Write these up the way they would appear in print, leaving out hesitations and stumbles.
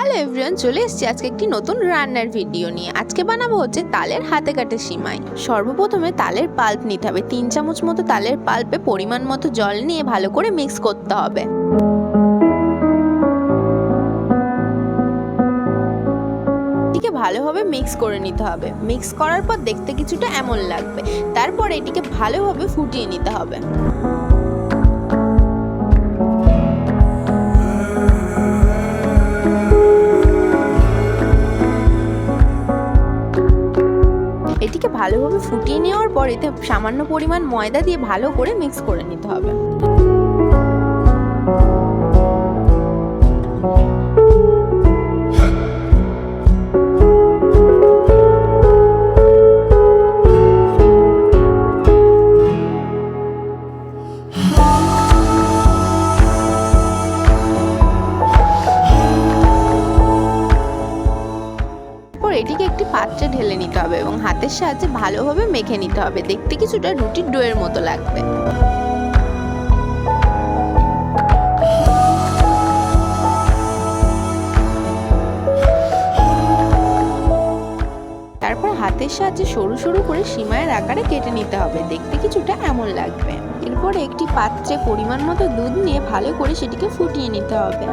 Hello everyone, চলে এসেছি আজকে একটি নতুন রান্নার ভিডিও নিয়ে। আজকে বানাবো হচ্ছে তালের হাতে কাটা সিমাই। সর্বপ্রথমে তালের পাল্প নিতে হবে। 3 চামচ মতো তালের পাল্পে পরিমাণ মতো জল নিয়ে ভালো করে মিক্স করতে হবে। এটিকে ভালোভাবে মিক্স করে নিতে হবে। মিক্স করার পর দেখতে কিছুটা এমন লাগবে। তারপর এটিকে ভালোভাবে ফুটিয়ে নিতে হবে। এটিকে ভালোভাবে ফুটিয়ে নেওয়ার পর এতে সামান্য পরিমাণ ময়দা দিয়ে ভালো করে মিক্স করে নিতে হবে। এটিকে একটি পাত্রে ঢেলে নিতে হবে এবং হাতের সাহায্যে ভালোভাবে মেখে নিতে হবে। দেখতে কিছুটা রুটির ডোয়ের মতো লাগবে। তারপর হাতের সাহায্যে সরু সরু করে সিমাইয়ের আকারে কেটে নিতে হবে। দেখতে কিছুটা এমন লাগবে। এরপর একটি পাত্রে পরিমাণ মতো দুধ নিয়ে ভালো করে সেটিকে ফুটিয়ে নিতে হবে।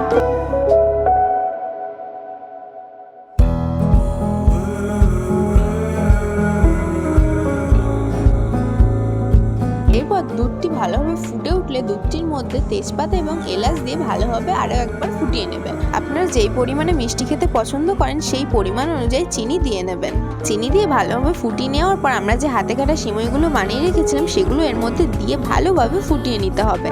এরপর দুধটি ভালোভাবে ফুটে উঠলে দুধটির মধ্যে তেজপাতা এবং এলাচ দিয়ে ভালোভাবে আরও একবার ফুটিয়ে নেবেন। আপনারা যেই পরিমাণে মিষ্টি খেতে পছন্দ করেন সেই পরিমাণ অনুযায়ী চিনি দিয়ে নেবেন। চিনি দিয়ে ভালোভাবে ফুটিয়ে নেওয়ার পর আমরা যে হাতে কাটা সিমাইগুলো বানিয়ে রেখেছিলাম সেগুলো এর মধ্যে দিয়ে ভালোভাবে ফুটিয়ে নিতে হবে।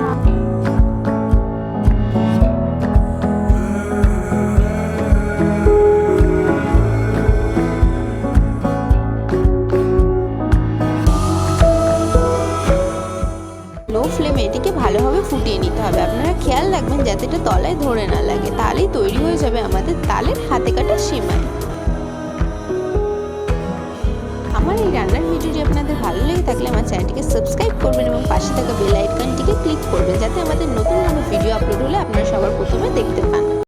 লো ফ্লেমে এটিকে ভালোভাবে ফুটিয়ে নিতে হবে। আপনারা খেয়াল রাখবেন যাতে এটা তলায় ধরে না লাগে, তাহলেই তৈরি হয়ে যাবে আমাদের তালের হাতে কাটা সিমাই। আমার এই রান্নার ভিডিওটি আপনাদের ভালো লেগে থাকলে আমার চ্যানেলটিকে সাবস্ক্রাইব করবেন এবং পাশে থাকা বেল আইকনটিকে ক্লিক করবেন যাতে আমাদের